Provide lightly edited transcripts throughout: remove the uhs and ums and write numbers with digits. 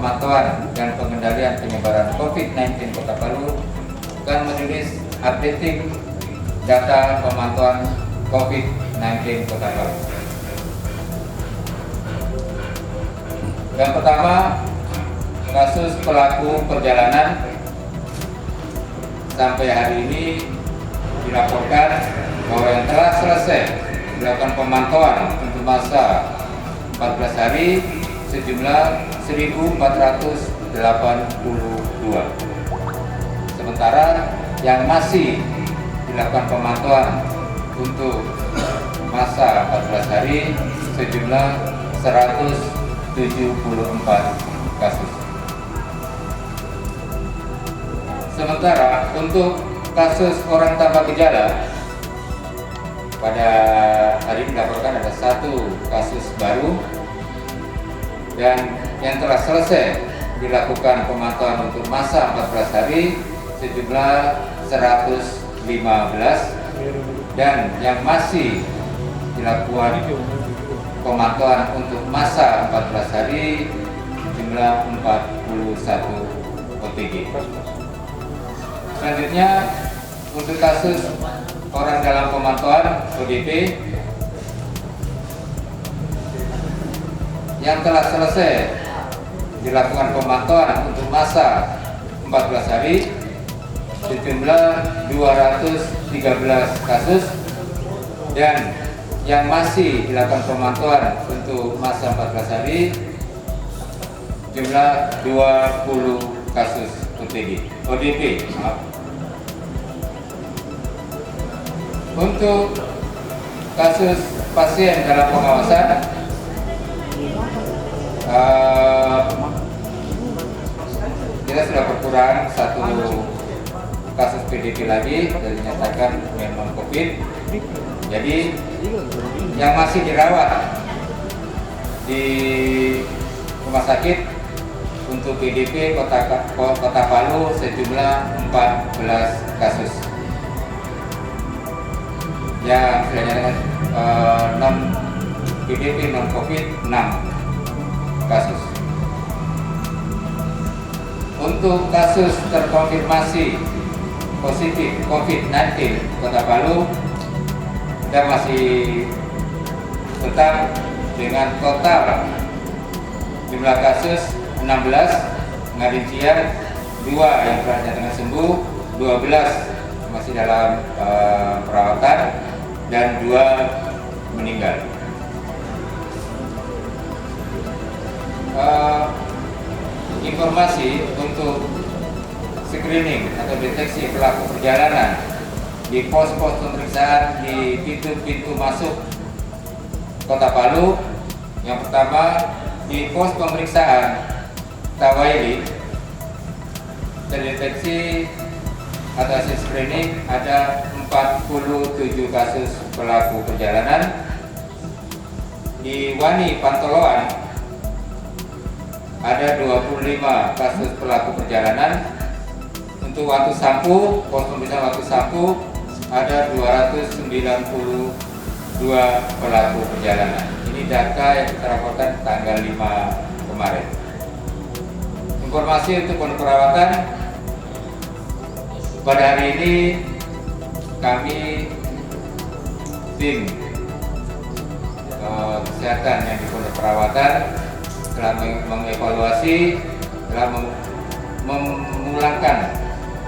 Pemantauan dan Pengendalian Penyebaran COVID-19 Kota Palu akan merilis updating data pemantauan COVID-19 Kota Palu. Yang pertama, kasus pelaku perjalanan sampai hari ini dilaporkan bahwa yang telah selesai dilakukan pemantauan untuk masa 14 hari sejumlah 1.482. Sementara yang masih dilakukan pemantauan untuk masa 14 hari sejumlah 174 kasus. Sementara untuk kasus orang tanpa gejala, pada hari ini dilaporkan ada 1 kasus baru dan yang telah selesai dilakukan pemantauan untuk masa 14 hari sejumlah 115 dan yang masih dilakukan pemantauan untuk masa 14 hari jumlah 41 OTG. Selanjutnya untuk kasus orang dalam pemantauan ODP yang telah selesai dilakukan pemantauan untuk masa 14 hari sejumlah 213 kasus dan yang masih dilakukan pemantauan untuk masa 14 hari jumlah 20 kasus ODP. Untuk kasus pasien dalam pengawasan, kita sudah berkurang 1 kasus PDP lagi dan dinyatakan memang COVID. Jadi yang masih dirawat di rumah sakit untuk PDP Kota Palu sejumlah 14 kasus. Yang sudah dinyatakan non PDP non COVID 6 kasus. Untuk kasus terkonfirmasi positif COVID-19 Kota Palu, kita masih tetap dengan total jumlah kasus 16, rincian 2 yang telah dinyatakan sembuh, 12 masih dalam perawatan dan 2 meninggal. Informasi untuk screening atau deteksi pelaku perjalanan di pos-pos pemeriksaan di pintu-pintu masuk Kota Palu. Yang pertama di pos pemeriksaan Tawaili terdeteksi atau hasil screening ada 47 kasus pelaku perjalanan. Di Wani Pantoloan ada 25 kasus pelaku perjalanan. Untuk Watu Sampu, pos pemeriksaan Watu Sampu ada 292 pelaku perjalanan. Ini data yang kita laporkan tanggal 5 kemarin. Informasi untuk perawatan, pada hari ini kami tim kesehatan yang di pondok perawatan telah mengevaluasi, telah memulangkan,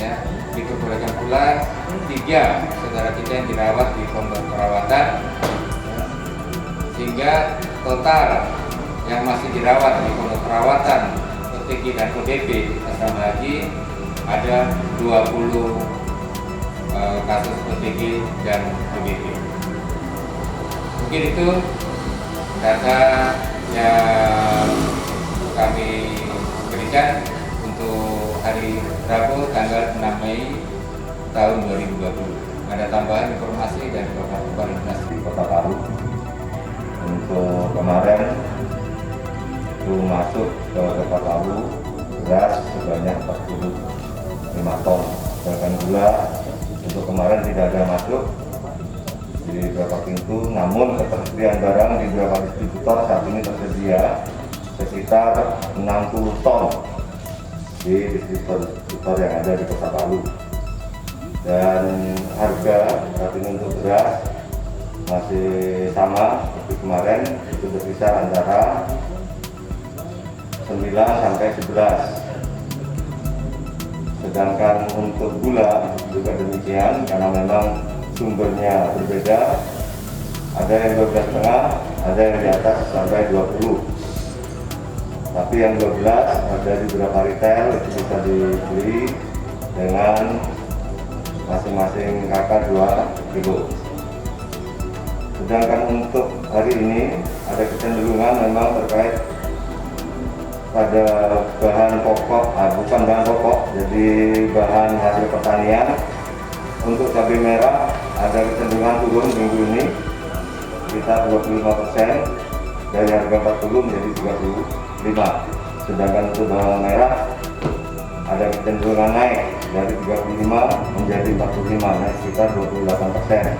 ya, diperbolehkan pulang 3 saudara kita yang dirawat di pondok perawatan, sehingga total yang masih dirawat di pondok perawatan OTG dan ODP asrama haji ada 20 kasus OTG dan ODP. Mungkin itu data yang kami berikan untuk hari Rabu tanggal 6 Mei tahun 2020. Ada tambahan informasi dari Bapak Kepala Dinas di Kota Palu. Untuk kemarin itu masuk ke Kota Palu beras sebanyak 45 ton. Sedangkan gula untuk kemarin tidak ada masuk di beberapa pintu, namun ketersediaan barang di beberapa distributor saat ini tersedia sekitar 60 ton di distributor yang ada di Kota Palu. Dan harga saat ini untuk beras masih sama seperti kemarin, itu berkisar antara 9 sampai 11. Sedangkan untuk gula juga demikian, karena memang sumbernya berbeda, ada yang 12,5, ada yang di atas sampai 20. Tapi yang 12 ada di beberapa retail itu bisa dibeli dengan masing-masing kakak 2 kilo. Sedangkan untuk hari ini ada kecenderungan memang terkait pada bahan pokok, bukan bahan pokok, jadi bahan hasil pertanian. Untuk cabai merah ada kecenderungan turun minggu ini sekitar 25%, dari harga 40 menjadi 35. Sedangkan untuk bawang merah ada kecenderungan naik dari 35 menjadi 45, naik sekitar 28%.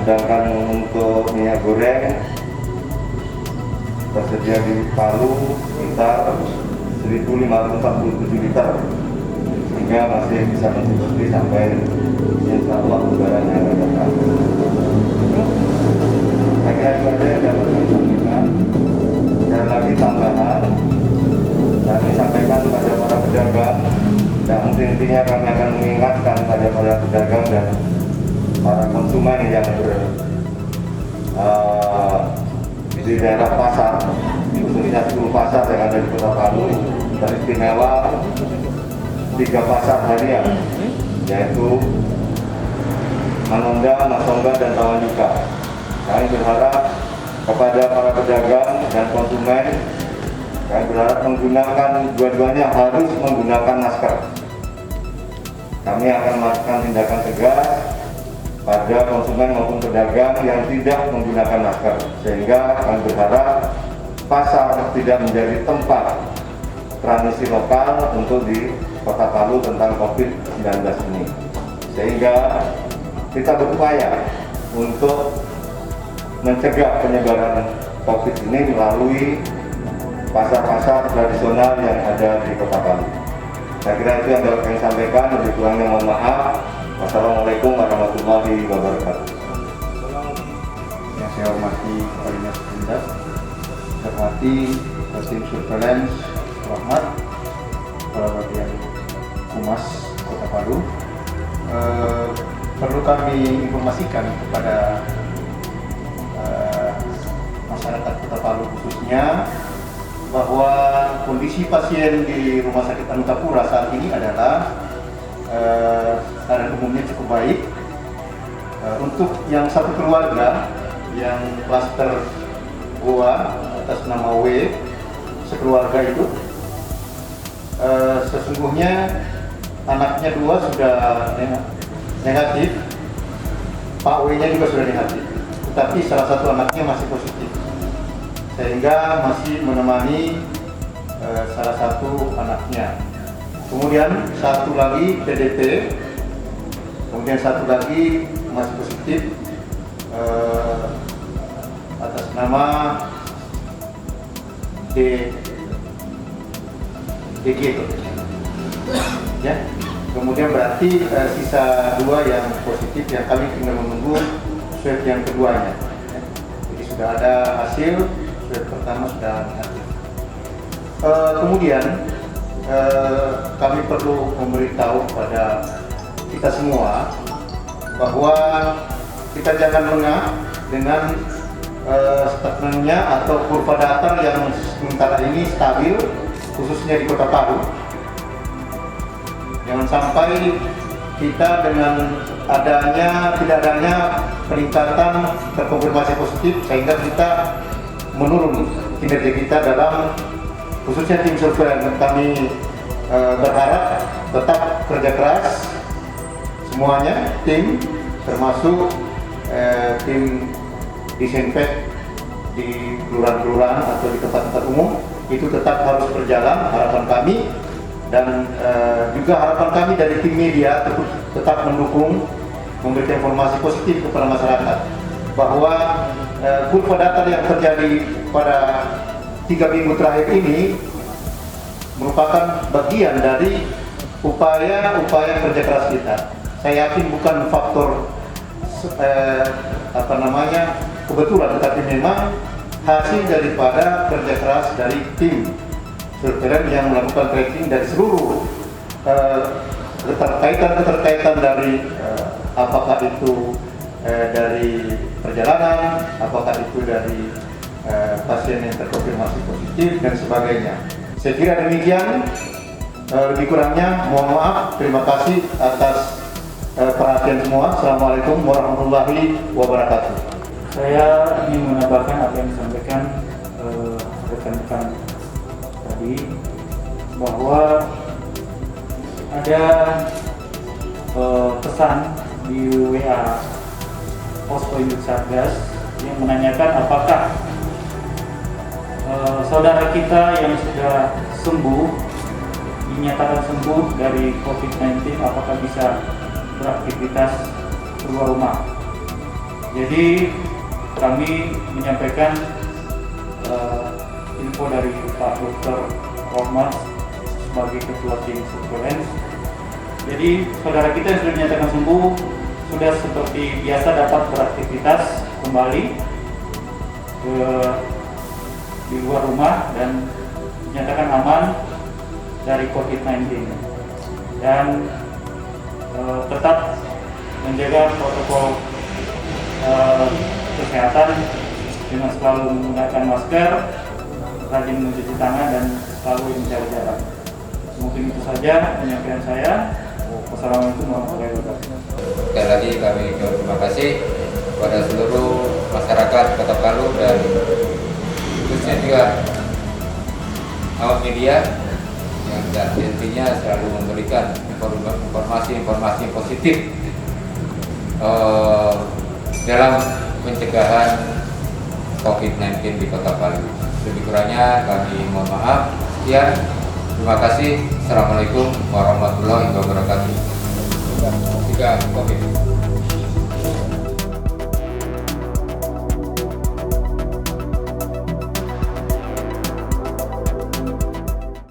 Sedangkan untuk minyak goreng tersedia di Palu sekitar 1.547 liter, sehingga masih bisa mencukupi sampai insya Allah lebaran yang akan datang. Saya kira itu aja yang dapat kami sampaikan. Sekali lagi tambahan, kami sampaikan kepada para pedagang, dan intinya kami akan mengingatkan pada para pedagang dan para konsumen yang di daerah pasar, khususnya 10 pasar yang ada di Kota Palu, teristimewa 3 pasar harian, yaitu Manonda, Masongga, dan Tawanuka. Kami berharap kepada para pedagang dan konsumen, kami berharap menggunakan dua-duanya harus menggunakan masker. Kami akan melakukan tindakan tegas pada konsumen maupun pedagang yang tidak menggunakan masker, sehingga kami berharap pasar tidak menjadi tempat transmisi lokal untuk di Kota Palu tentang COVID-19 ini. Sehingga kita berupaya untuk mencegah penyebaran COVID ini melalui pasar-pasar tradisional yang ada di Kota Palu. Saya kira itu yang dapat kami sampaikan. Lebih kurangnya mohon maaf. Wassalamualaikum warahmatullahi wabarakatuh. Yang saya hormati Kepala Dinas Pemda, saya hormati tim surveillance Rahmat, Kepala Bagian Humas Kota Palu. Perlu kami informasikan kepada masyarakat Kota Palu khususnya bahwa kondisi pasien di Rumah Sakit Anutapura saat ini adalah keadaan umumnya cukup baik. Untuk yang satu keluarga yang klaster Goa atas nama W, sekeluarga itu sesungguhnya anaknya 2 sudah negatif, Pak W-nya juga sudah negatif, tetapi salah satu anaknya masih positif, sehingga masih menemani salah satu anaknya. Kemudian satu lagi PDP, kemudian satu lagi masih positif atas nama DG, ya. Kemudian berarti sisa 2 yang positif yang kami tinggal menunggu swab yang keduanya. Jadi sudah ada hasil swab pertama sudah negatif. Kemudian kami perlu memberitahu kepada kita semua bahwa kita jangan lengah dengan stagnan-nya atau kurva datar yang sementara ini stabil, khususnya di Kota Palu. Jangan sampai kita dengan tidak adanya peningkatan terkonfirmasi positif sehingga kita menurun kinerja kita dalam khususnya tim surveillance. Kami berharap tetap kerja keras semuanya, tim termasuk tim disinfek di kelurahan-kelurahan atau di tempat-tempat umum itu tetap harus berjalan, harapan kami. Dan juga harapan kami dari tim media tetap mendukung, memberikan informasi positif kepada masyarakat bahwa kurva datar yang terjadi pada 3 minggu terakhir ini merupakan bagian dari upaya kerja keras kita. Saya yakin bukan faktor kebetulan, tetapi memang hasil daripada kerja keras dari tim surveillance yang melakukan tracking dari seluruh keterkaitan dari apakah itu dari perjalanan, apakah itu dari pasien yang terkonfirmasi positif dan sebagainya. Saya kira demikian, lebih kurangnya mohon maaf. Terima kasih atas perhatian semua. Assalamualaikum warahmatullahi wabarakatuh. Saya ingin menambahkan apa yang disampaikan rekan-rekan tadi, bahwa ada pesan di WA Posko Induk Satgas yang menanyakan apakah saudara kita yang sudah sembuh, dinyatakan sembuh dari COVID-19, apakah bisa beraktivitas keluar rumah. Jadi kami menyampaikan info dari Pak Dr. Rohmat sebagai Ketua Tim Surveillance. Jadi saudara kita yang sudah dinyatakan sembuh sudah seperti biasa dapat beraktivitas kembali di luar rumah dan dinyatakan aman dari COVID-19 dan tetap menjaga protokol kesehatan dengan selalu menggunakan masker, rajin mencuci tangan dan selalu menjaga jarak. Mungkin itu saja penyampaian saya. Wassalamualaikum warahmatullahi wabarakatuh. Sekali lagi kami terima kasih kepada seluruh masyarakat Kota Palu dan khususnya juga awak media yang intinya selalu memberikan informasi positif dalam pencegahan COVID-19 di Kota Palu. Lebih kurangnya kami mohon maaf. Sekian, terima kasih. Assalamualaikum warahmatullahi wabarakatuh. Tiga COVID.